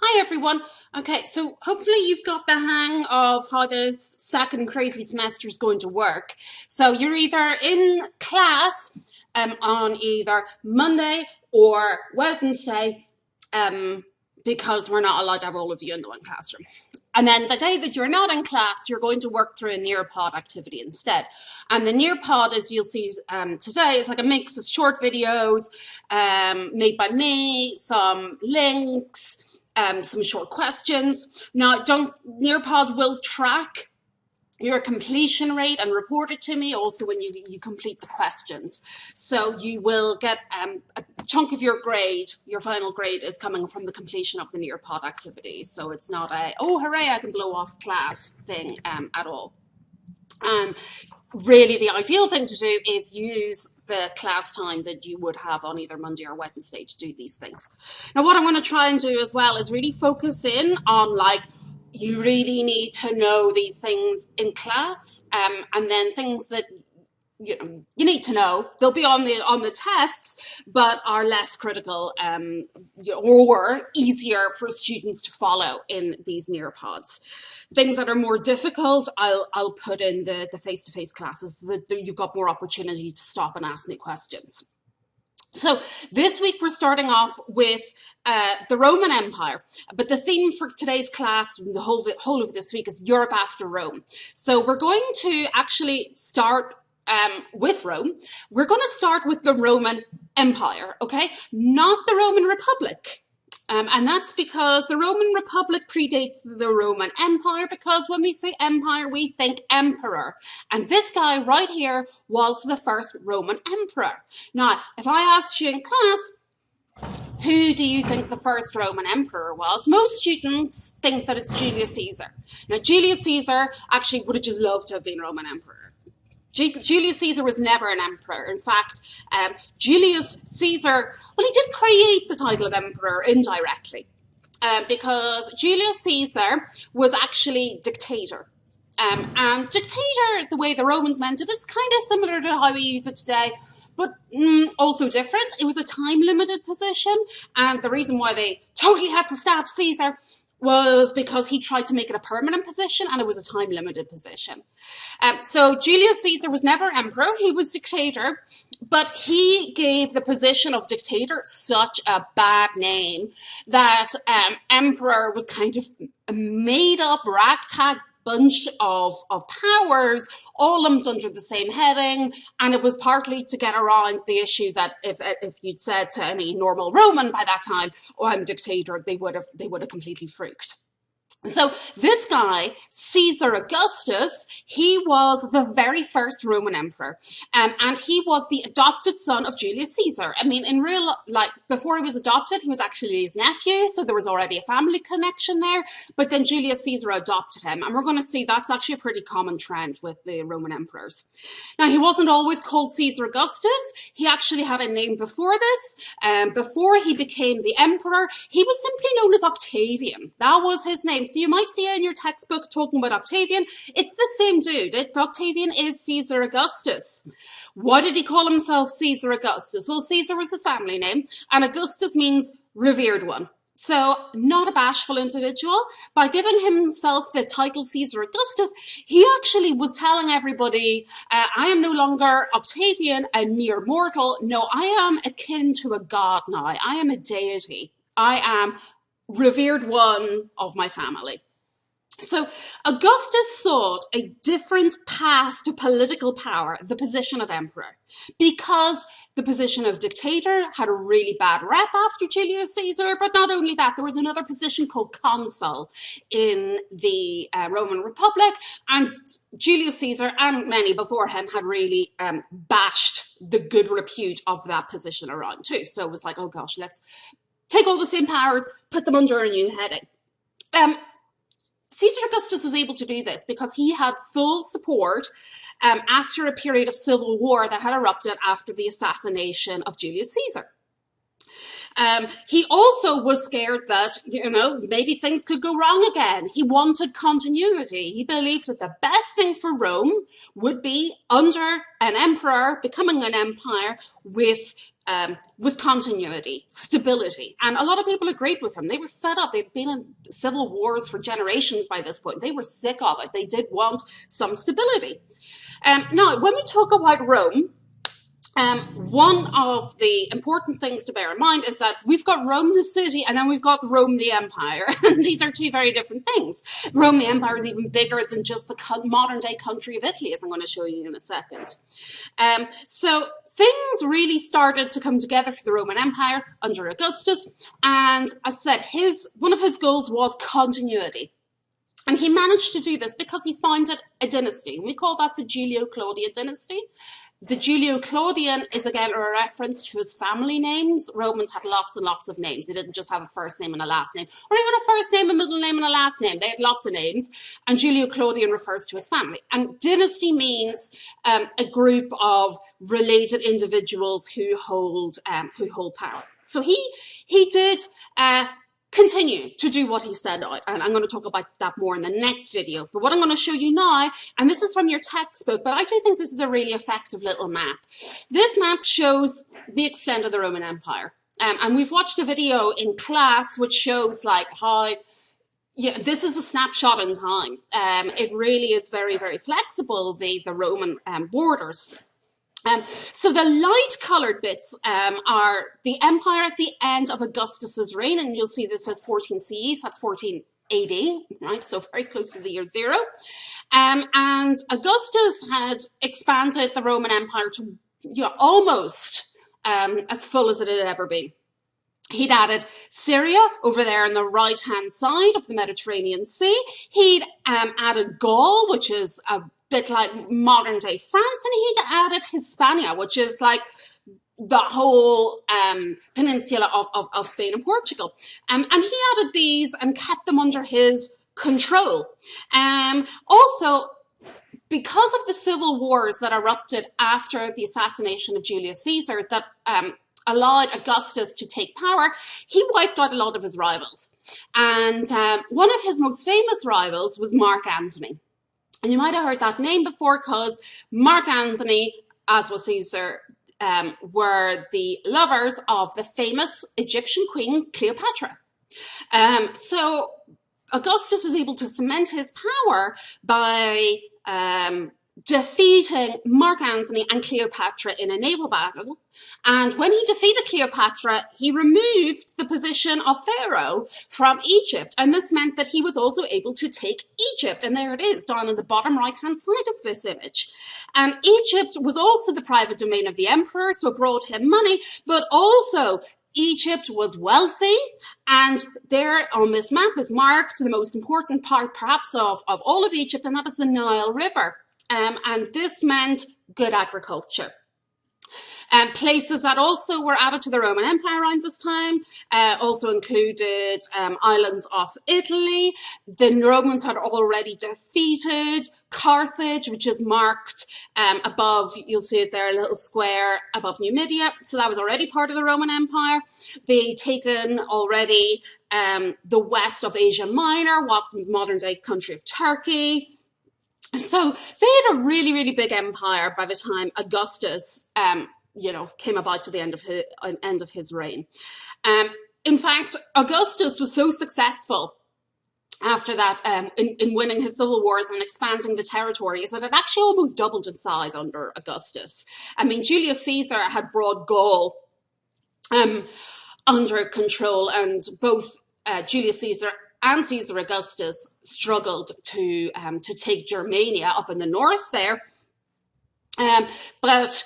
Hi everyone. Okay, so hopefully you've got the hang of how this second crazy semester is going to work. So you're either in class on either Monday or Wednesday because we're not allowed to have all of you in the one classroom. And then the day that you're not in class, you're going to work through a Nearpod activity instead. And the Nearpod, as you'll see today, is like a mix of short videos made by me, some links, some short questions. Now, Nearpod will track your completion rate and report it to me also when you complete the questions. So you will get a chunk of your grade, your final grade is coming from the completion of the Nearpod activity. So it's not a, oh, hooray, I can blow off class thing at all. Really, the ideal thing to do is use the class time that you would have on either Monday or Wednesday to do these things. Now, what I'm going to try and do as well is really focus in on you really need to know these things in class, and then things that you need to know. They'll be on the tests, but are less critical or easier for students to follow in these Nearpods. Things that are more difficult, I'll put in the face-to-face classes so that you've got more opportunity to stop and ask me questions. So this week we're starting off with the Roman Empire, but the theme for today's class, the whole of this week, is Europe after Rome. So we're going to actually start with Rome. We're going to start with the Roman Empire, okay? Not the Roman Republic. And that's because the Roman Republic predates the Roman Empire, because when we say empire, we think emperor. And this guy right here was the first Roman emperor. Now, if I asked you in class, who do you think the first Roman emperor was? Most students think that it's Julius Caesar. Now, Julius Caesar actually would have just loved to have been Roman emperor. Julius Caesar was never an emperor. In fact, Julius Caesar, well, he did create the title of emperor indirectly, because Julius Caesar was actually dictator. And dictator, the way the Romans meant it, is kind of similar to how we use it today, but also different. It was a time-limited position, and the reason why they totally had to stab Caesar was because he tried to make it a permanent position, and it was a time-limited position. So Julius Caesar was never emperor, he was dictator, but he gave the position of dictator such a bad name that emperor was kind of a made-up ragtag bunch of powers, all lumped under the same heading, and it was partly to get around the issue that if you'd said to any normal Roman by that time, "Oh, I'm dictator," they would have completely freaked. So this guy, Caesar Augustus, he was the very first Roman emperor, and he was the adopted son of Julius Caesar. I mean, in real life, before he was adopted, he was actually his nephew, so there was already a family connection there, but then Julius Caesar adopted him, and we're going to see that's actually a pretty common trend with the Roman emperors. Now, he wasn't always called Caesar Augustus. He actually had a name before this. Before he became the emperor, he was simply known as Octavian. That was his name. So you might see in your textbook talking about Octavian. It's the same dude. Octavian is Caesar Augustus. Why did he call himself Caesar Augustus? Well, Caesar was a family name, and Augustus means revered one. So, not a bashful individual. By giving himself the title Caesar Augustus, he actually was telling everybody, I am no longer Octavian, a mere mortal. No, I am akin to a god now. I am a deity. I am revered one of my family. So Augustus sought a different path to political power, the position of emperor, because the position of dictator had a really bad rep after Julius Caesar, but not only that, there was another position called consul in the Roman Republic, and Julius Caesar and many before him had really bashed the good repute of that position around too. So it was like, oh gosh, let's take all the same powers, put them under a new heading. Caesar Augustus was able to do this because he had full support after a period of civil war that had erupted after the assassination of Julius Caesar. He also was scared that, you know, maybe things could go wrong again. He wanted continuity. He believed that the best thing for Rome would be under an emperor, becoming an empire with continuity, stability. And a lot of people agreed with him. They were fed up. They'd been in civil wars for generations by this point. They were sick of it. They did want some stability. Now, when we talk about Rome, one of the important things to bear in mind is that we've got Rome the city and then we've got Rome the empire. And these are two very different things. Rome the empire is even bigger than just the modern day country of Italy, as I'm going to show you in a second. So things really started to come together for the Roman Empire under Augustus. And as I said, one of his goals was continuity. And he managed to do this because he founded a dynasty. We call that the Julio-Claudian dynasty. The Julio-Claudian is again a reference to his family names. Romans had lots and lots of names. They didn't just have a first name and a last name, or even a first name, a middle name, and a last name. They had lots of names. And Julio-Claudian refers to his family. And dynasty means a group of related individuals who hold power. So he did continue to do what he said, and I'm going to talk about that more in the next video. But what I'm going to show you now, and this is from your textbook, but I do think this is a really effective little map. This map shows the extent of the Roman Empire. And we've watched a video in class which shows like how, yeah, this is a snapshot in time. It really is very, very flexible, the Roman borders. So the light-coloured bits are the empire at the end of Augustus's reign, and you'll see this as 14 CE, so that's 14 AD, right? So very close to the year 0. And Augustus had expanded the Roman Empire to, you know, almost as full as it had ever been. He'd added Syria over there on the right-hand side of the Mediterranean Sea. He'd added Gaul, which is a bit like modern day France, and he'd added Hispania, which is like the whole peninsula of Spain and Portugal. And he added these and kept them under his control. Also, because of the civil wars that erupted after the assassination of Julius Caesar that allowed Augustus to take power, he wiped out a lot of his rivals. And one of his most famous rivals was Mark Antony. And you might have heard that name before because Mark Antony, as was Caesar, were the lovers of the famous Egyptian queen Cleopatra. So Augustus was able to cement his power by defeating Mark Antony and Cleopatra in a naval battle. And when he defeated Cleopatra, he removed the position of Pharaoh from Egypt. And this meant that he was also able to take Egypt. And there it is, down on the bottom right-hand side of this image. And Egypt was also the private domain of the emperor, so it brought him money, but also Egypt was wealthy, and there on this map is marked the most important part perhaps of all of Egypt, and that is the Nile River. And this meant good agriculture. Places that also were added to the Roman Empire around this time also included islands off Italy. The Romans had already defeated Carthage, which is marked above, you'll see it there, a little square above Numidia. So that was already part of the Roman Empire. They'd taken already the west of Asia Minor, what modern day country of Turkey. So they had a really, really big empire by the time Augustus came about to the end of his reign. In fact, Augustus was so successful after that in winning his civil wars and expanding the territories that it actually almost doubled in size under Augustus. I mean, Julius Caesar had brought Gaul under control, and both Julius Caesar and Caesar Augustus struggled to take Germania up in the north there. But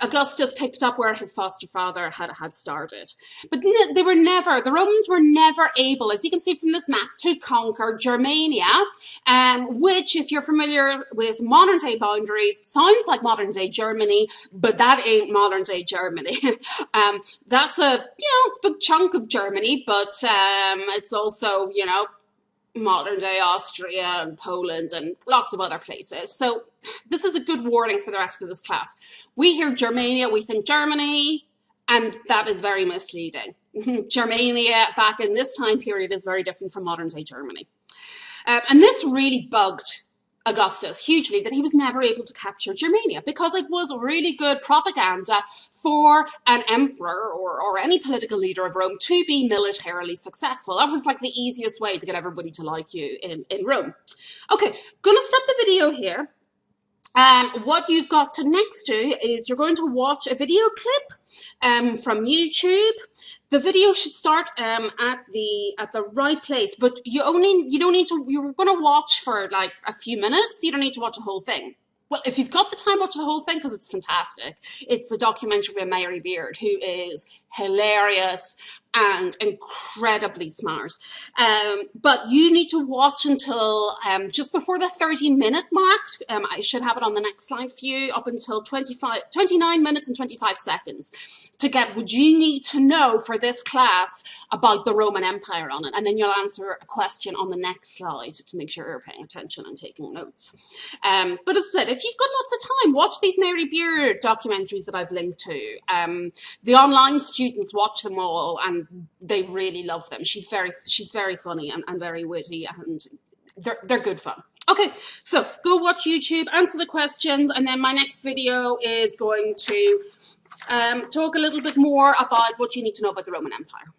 Augustus picked up where his foster father had started. But the Romans were never able, as you can see from this map, to conquer Germania, which, if you're familiar with modern day boundaries, sounds like modern day Germany, but that ain't modern day Germany. That's a, big chunk of Germany, but it's also, modern day Austria and Poland and lots of other places. So this is a good warning for the rest of this class. We hear Germania, we think Germany, and that is very misleading. Germania back in this time period is very different from modern day Germany. And this really bugged Augustus hugely, that he was never able to capture Germania, because it was really good propaganda for an emperor or any political leader of Rome to be militarily successful. That was like the easiest way to get everybody to like you in Rome. Okay, gonna stop the video here. What you've got to next do is you're going to watch a video clip from YouTube. The video should start at the right place, but you're going to watch for like a few minutes. You don't need to watch the whole thing. Well, if you've got the time, watch the whole thing, because it's fantastic. It's a documentary by Mary Beard, who is hilarious and incredibly smart. But you need to watch until just before the 30-minute mark. I should have it on the next slide for you, up until 29 minutes and 25 seconds to get what you need to know for this class about the Roman Empire on it. And then you'll answer a question on the next slide to make sure you're paying attention and taking notes. But as I said, if you've got lots of time, watch these Mary Beard documentaries that I've linked to. The online students watch them all and they really love them. She's very funny and very witty, and they're good fun. Okay, so go watch YouTube, answer the questions, and then my next video is going to talk a little bit more about what you need to know about the Roman Empire.